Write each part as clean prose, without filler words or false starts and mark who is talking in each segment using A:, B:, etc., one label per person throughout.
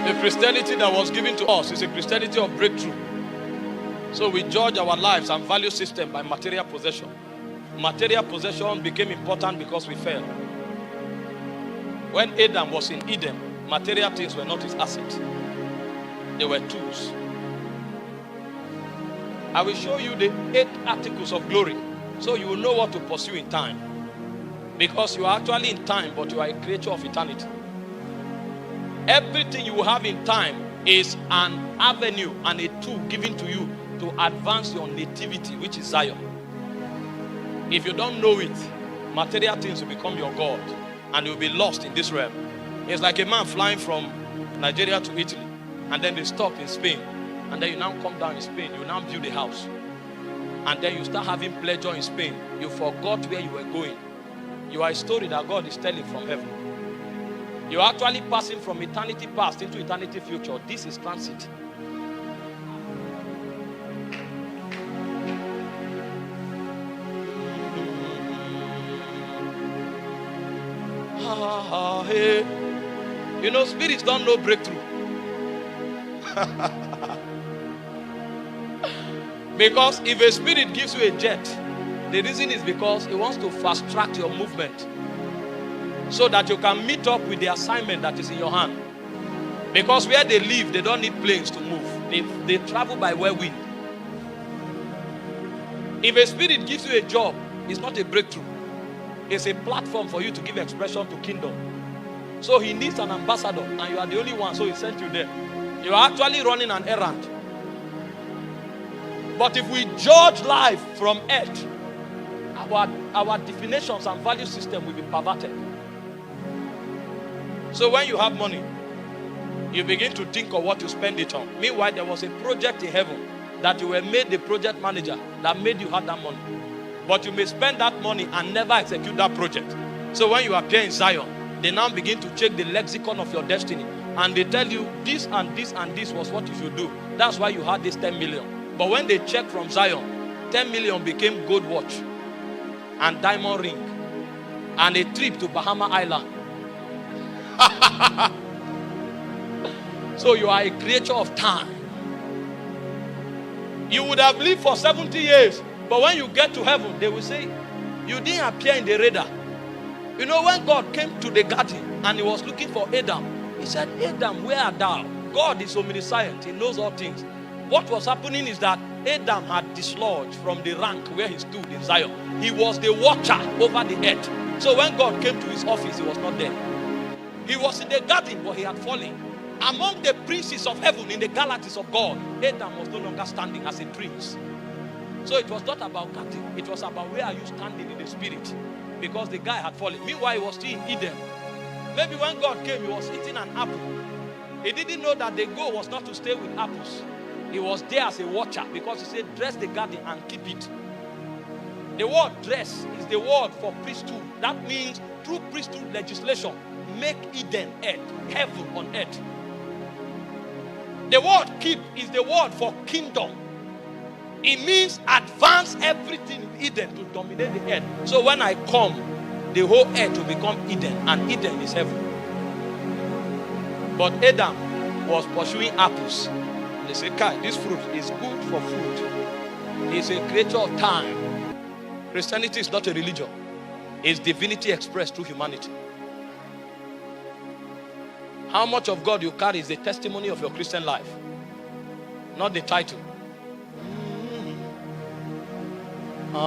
A: The Christianity that was given to us is a Christianity of breakthrough. So we judge our lives and value system by material possession. Material possession became important because we fell. When Adam was in Eden, material things were not his assets. They were tools. I will show you the 8 articles of glory, so you will know what to pursue in time. Because you are actually in time, but you are a creature of eternity. Everything you have in time is an avenue and a tool given to you to advance your nativity, which is Zion. If you don't know it, material things will become your God and you'll be lost in this realm. It's like a man flying from Nigeria to Italy and then they stop in Spain, and then you now come down in Spain, you now build a house, and then you start having pleasure in Spain. You forgot where you were going. You are a story that God is telling from heaven. You are actually passing from eternity past into eternity future. This is transit. You know, spirits don't know breakthrough. Because if a spirit gives you a jet, the reason is because it wants to fast track your movement so that you can meet up with the assignment that is in your hand. Because where they live, they don't need planes to move. They travel by whirlwind. If a spirit gives you a job, it's not a breakthrough. It's a platform for you to give expression to kingdom. So he needs an ambassador, and you are the only one, so he sent you there. You are actually running an errand. But if we judge life from earth, our definitions and value system will be perverted. So when you have money, you begin to think of what to spend it on. Meanwhile, there was a project in heaven that you were made the project manager that made you have that money. But you may spend that money and never execute that project. So when you appear in Zion, they now begin to check the lexicon of your destiny. And they tell you this and this and this was what you should do. That's why you had this 10 million. But when they check from Zion, 10 million became gold watch and diamond ring and a trip to Bahama Island. So you are a creature of time. You would have lived for 70 years, but when you get to heaven, they will say, you didn't appear in the radar. You know, when God came to the garden and he was looking for Adam, he said, Adam, where art thou? God is omniscient. He knows all things. What was happening is that Adam had dislodged from the rank where he stood in Zion. He was the watcher over the earth. So when God came to his office, he was not there. He was in the garden, but he had fallen. Among the princes of heaven in the galaxies of God, Adam was no longer standing as a prince. So it was not about garden. It was about where are you standing in the spirit. Because the guy had fallen. Meanwhile, he was still in Eden. Maybe when God came, he was eating an apple. He didn't know that the goal was not to stay with apples. He was there as a watcher because he said, dress the garden and keep it. The word dress is the word for priesthood. That means through priesthood legislation, make Eden earth, heaven on earth. The word keep is the word for kingdom. It means advance everything in Eden to dominate the earth. So when I come, the whole earth will become Eden, and Eden is heaven. But Adam was pursuing apples. They say, Kai, this fruit is good for food. It's a creature of time. Christianity is not a religion. It's divinity expressed through humanity. How much of God you carry is the testimony of your Christian life, not the title. I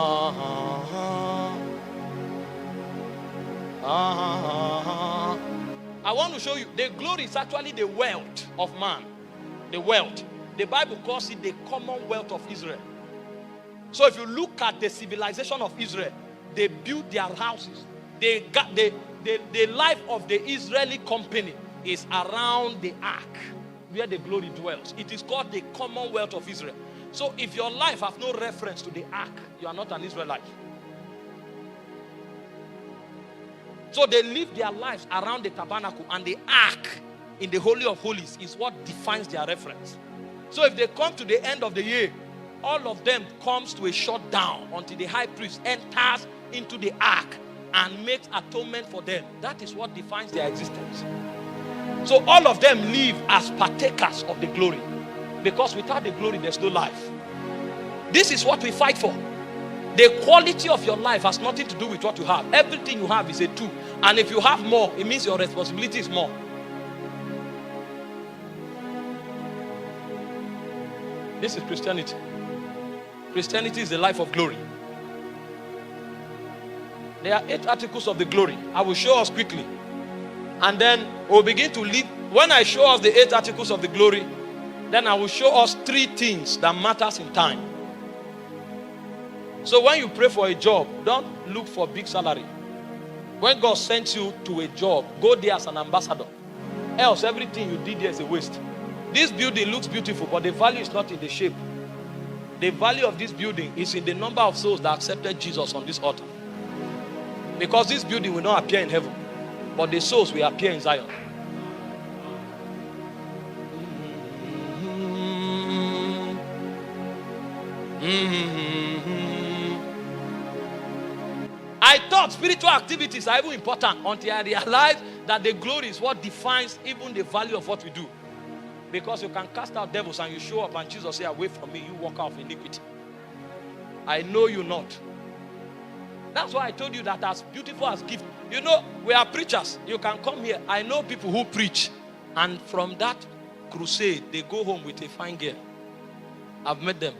A: want to show you the glory is actually the wealth of man. The wealth. The Bible calls it the commonwealth of Israel. So if you look at the civilization of Israel, they built their houses. The life of the Israeli company is around the ark where the glory dwells. It is called the commonwealth of Israel. So if your life has no reference to the ark, you are not an Israelite. So they live their lives around the tabernacle, and the ark in the Holy of Holies is what defines their reference. So if they come to the end of the year, all of them comes to a shutdown until the high priest enters into the ark and makes atonement for them. That is what defines their existence. So all of them live as partakers of the glory. Because without the glory, there's no life. This is what we fight for. The quality of your life has nothing to do with what you have. Everything you have is a tool. And if you have more, it means your responsibility is more. This is Christianity. Christianity is the life of glory. There are 8 articles of the glory. I will show us quickly. And then we'll begin to live. When I show us the 8 articles of the glory, then I will show us 3 things that matters in time. So when you pray for a job, don't look for big salary. When God sends you to a job, go there as an ambassador. Else everything you did there is a waste. This building looks beautiful, but the value is not in the shape. The value of this building is in the number of souls that accepted Jesus on this altar. Because this building will not appear in heaven, but the souls will appear in Zion. I thought spiritual activities are even important until I realized that the glory is what defines even the value of what we do. Because you can cast out devils and you show up and Jesus say, away from me, you walk out of iniquity. I know you not. That's why I told you that as beautiful as gift. You know, we are preachers. You can come here. I know people who preach. And from that crusade, they go home with a fine girl. I've met them.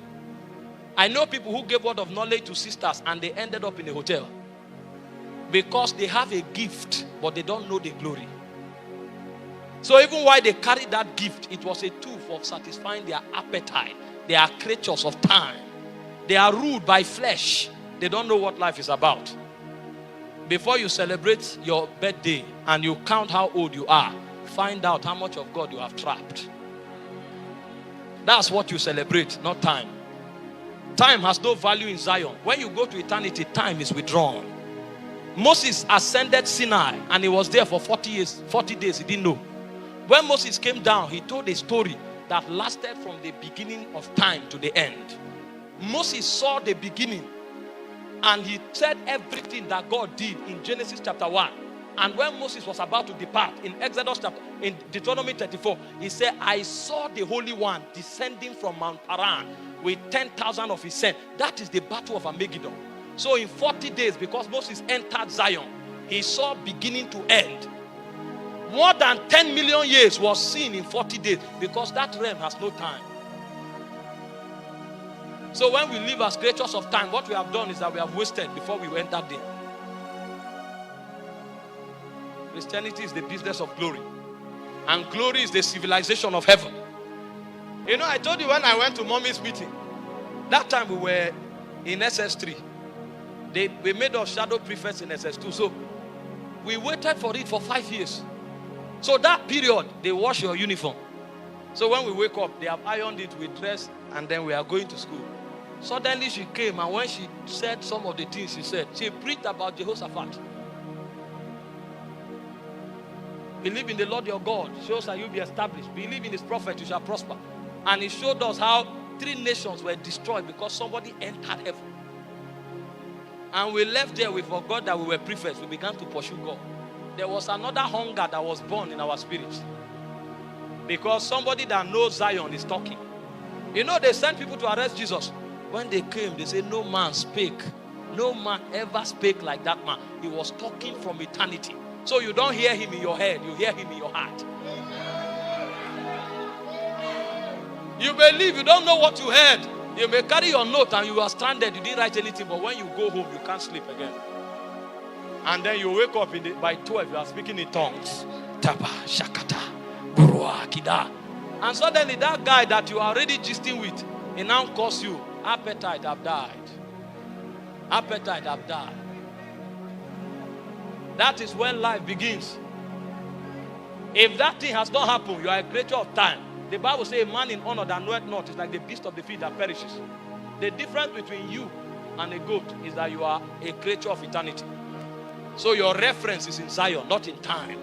A: I know people who gave word of knowledge to sisters and they ended up in a hotel. Because they have a gift, but they don't know the glory. So even while they carried that gift, it was a tool for satisfying their appetite. They are creatures of time. They are ruled by flesh. They don't know what life is about. Before you celebrate your birthday and you count how old you are, find out how much of God you have trapped. That's what you celebrate, not time. Time has no value in Zion. When you go to eternity, time is withdrawn. Moses ascended Sinai and he was there for 40 years, 40 days. He didn't know. When Moses came down, he told a story that lasted from the beginning of time to the end. Moses saw the beginning and he said everything that God did in Genesis chapter 1. And when Moses was about to depart in in Deuteronomy 34, he said, I saw the Holy One descending from Mount Paran with 10,000 of his saints. That is the battle of Armageddon. So in 40 days, because Moses entered Zion, he saw beginning to end. More than 10 million years was seen in 40 days because that realm has no time. So when we live as creatures of time, what we have done is that we have wasted before we entered there. Christianity is the business of glory. And glory is the civilization of heaven. You know, I told you when I went to mommy's meeting, that time we were in SS3. We made us shadow prefects in SS2. So we waited for it for 5 years. So that period, they wash your uniform. So when we wake up, they have ironed it, we dress, and then we are going to school. Suddenly she came, and when she said some of the things she said, she preached about Jehoshaphat. Believe in the Lord your God, so shall you be established. Believe in his prophet, you shall prosper. And he showed us how 3 nations were destroyed because somebody entered heaven. And we left there, we forgot that we were prefects. We began to pursue God. There was another hunger that was born in our spirits. Because somebody that knows Zion is talking. You know, they sent people to arrest Jesus. When they came, they said, no man spake. No man ever spake like that man. He was talking from eternity. So you don't hear him in your head, you hear him in your heart. You believe, you don't know what you heard. You may carry your note and you are stranded, you didn't write anything, but when you go home, you can't sleep again. And then you wake up by 12, you are speaking in tongues. Taba, Shakata, Burua, Kida. And suddenly that guy that you are already gisting with, he now calls you, appetite have died. Appetite have died. That is when life begins. If that thing has not happened, you are a creature of time. The Bible says a man in honor that knoweth not is like the beast of the field that perishes. The difference between you and a goat is that you are a creature of eternity. So your reference is in Zion, not in time.